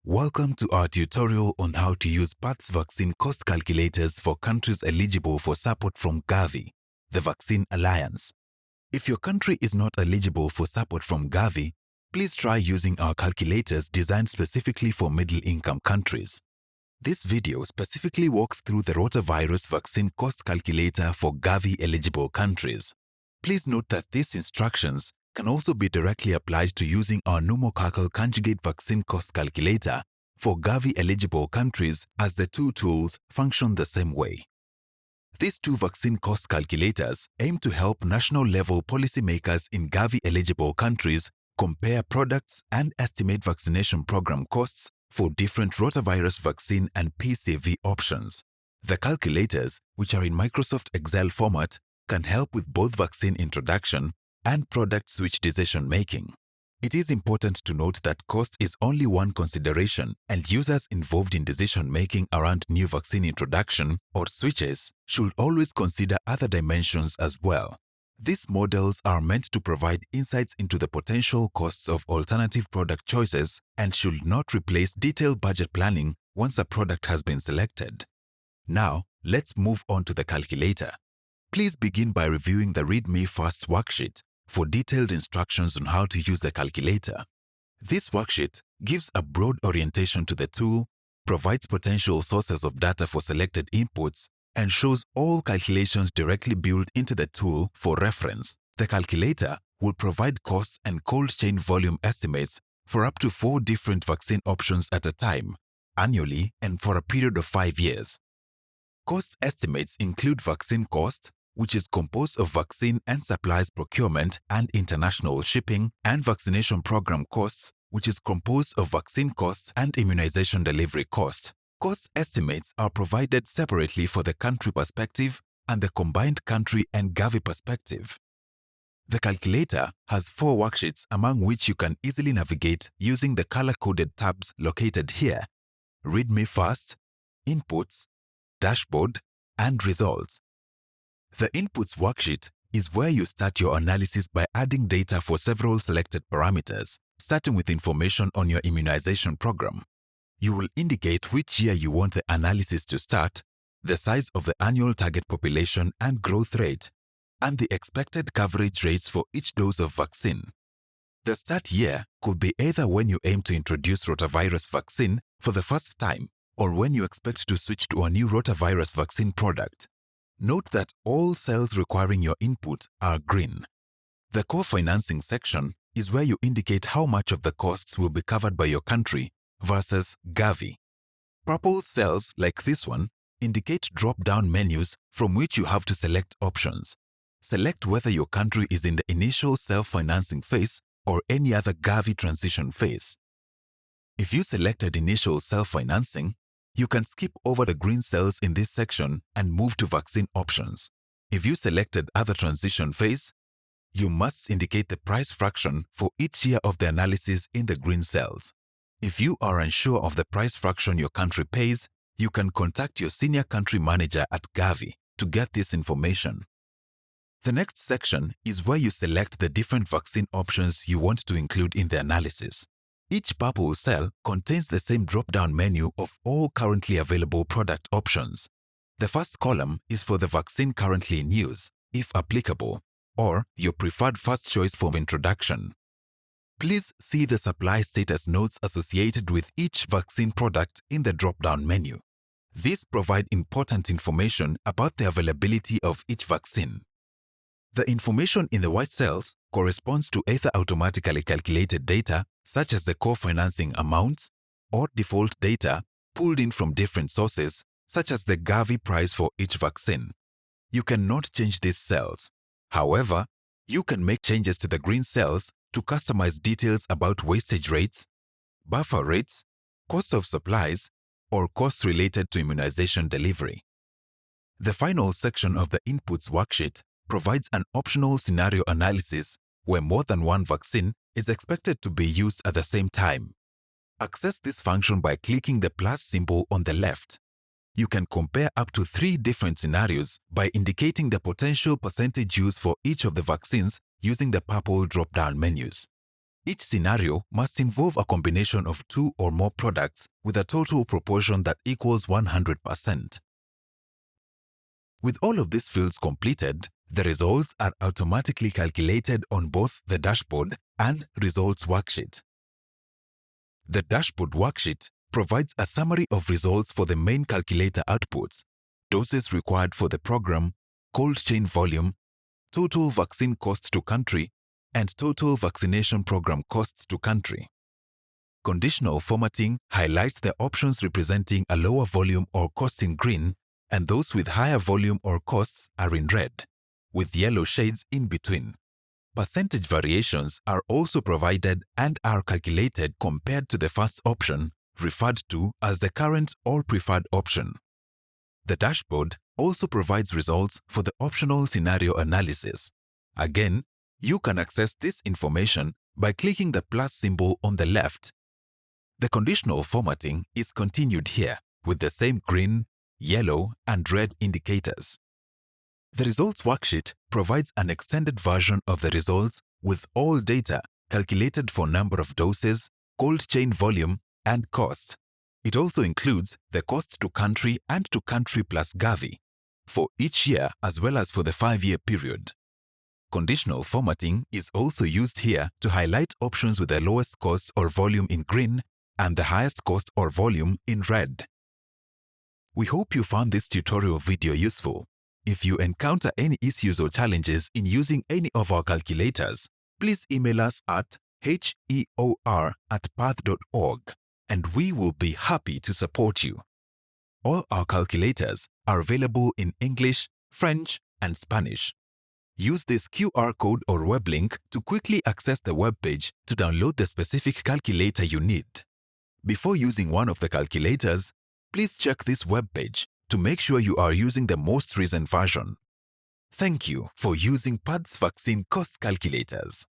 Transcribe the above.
Welcome to our tutorial on how to use PATH's vaccine cost calculators for countries eligible for support from Gavi, the Vaccine Alliance. If your country is not eligible for support from Gavi, please try using our calculators designed specifically for middle-income countries. This video specifically walks through the rotavirus vaccine cost calculator for Gavi-eligible countries. Please note that these instructions can also be directly applied to using our pneumococcal conjugate vaccine cost calculator for Gavi-eligible countries, as the two tools function the same way. These two vaccine cost calculators aim to help national-level policymakers in Gavi-eligible countries compare products and estimate vaccination program costs for different rotavirus vaccine and PCV options. The calculators, which are in Microsoft Excel format, can help with both vaccine introduction and product switch decision-making. It is important to note that cost is only one consideration, and users involved in decision-making around new vaccine introduction or switches should always consider other dimensions as well. These models are meant to provide insights into the potential costs of alternative product choices and should not replace detailed budget planning once a product has been selected. Now, let's move on to the calculator. Please begin by reviewing the Read Me First worksheet for detailed instructions on how to use the calculator. This worksheet gives a broad orientation to the tool, provides potential sources of data for selected inputs, and shows all calculations directly built into the tool for reference. The calculator will provide cost and cold chain volume estimates for up to 4 different vaccine options at a time, annually and for a period of 5 years. Cost estimates include vaccine cost, which is composed of vaccine and supplies procurement and international shipping, and vaccination program costs, which is composed of vaccine costs and immunization delivery cost. Cost estimates are provided separately for the country perspective and the combined country and Gavi perspective. The calculator has 4 worksheets, among which you can easily navigate using the color-coded tabs located here: Read Me First, Inputs, Dashboard, and Results. The Inputs worksheet is where you start your analysis by adding data for several selected parameters, starting with information on your immunization program. You will indicate which year you want the analysis to start, the size of the annual target population and growth rate, and the expected coverage rates for each dose of vaccine. The start year could be either when you aim to introduce rotavirus vaccine for the first time or when you expect to switch to a new rotavirus vaccine product. Note that all cells requiring your input are green. The core financing section is where you indicate how much of the costs will be covered by your country versus Gavi. Purple cells, like this one, indicate drop-down menus from which you have to select options. Select whether your country is in the initial self-financing phase or any other Gavi transition phase. If you selected initial self-financing, you can skip over the green cells in this section and move to vaccine options. If you selected other transition phase, you must indicate the price fraction for each year of the analysis in the green cells. If you are unsure of the price fraction your country pays, you can contact your senior country manager at Gavi to get this information. The next section is where you select the different vaccine options you want to include in the analysis. Each purple cell contains the same drop-down menu of all currently available product options. The first column is for the vaccine currently in use, if applicable, or your preferred first choice for introduction. Please see the supply status notes associated with each vaccine product in the drop-down menu. These provide important information about the availability of each vaccine. The information in the white cells corresponds to either automatically calculated data, such as the core financing amounts, or default data pulled in from different sources, such as the Gavi price for each vaccine. You cannot change these cells. However, you can make changes to the green cells to customize details about wastage rates, buffer rates, cost of supplies, or costs related to immunization delivery. The final section of the Inputs worksheet provides an optional scenario analysis where more than one vaccine is expected to be used at the same time. Access this function by clicking the plus symbol on the left. You can compare up to 3 different scenarios by indicating the potential percentage use for each of the vaccines using the purple drop-down menus. Each scenario must involve a combination of 2 or more products with a total proportion that equals 100%. With all of these fields completed, the results are automatically calculated on both the dashboard and results worksheet. The dashboard worksheet provides a summary of results for the main calculator outputs, doses required for the program, cold chain volume, total vaccine cost to country, and total vaccination program costs to country. Conditional formatting highlights the options representing a lower volume or cost in green, and those with higher volume or costs are in red, with yellow shades in between. Percentage variations are also provided and are calculated compared to the first option, referred to as the current or preferred option. The dashboard also provides results for the optional scenario analysis. Again, you can access this information by clicking the plus symbol on the left. The conditional formatting is continued here with the same green, yellow, and red indicators. The results worksheet provides an extended version of the results with all data calculated for number of doses, cold chain volume, and cost. It also includes the cost to country and to country plus Gavi for each year as well as for the 5-year period. Conditional formatting is also used here to highlight options with the lowest cost or volume in green and the highest cost or volume in red. We hope you found this tutorial video useful. If you encounter any issues or challenges in using any of our calculators, please email us at heor@path.org and we will be happy to support you. All our calculators are available in English, French, and Spanish. Use this QR code or web link to quickly access the web page to download the specific calculator you need. Before using one of the calculators, please check this web page to make sure you are using the most recent version. Thank you for using PATH's vaccine cost calculators.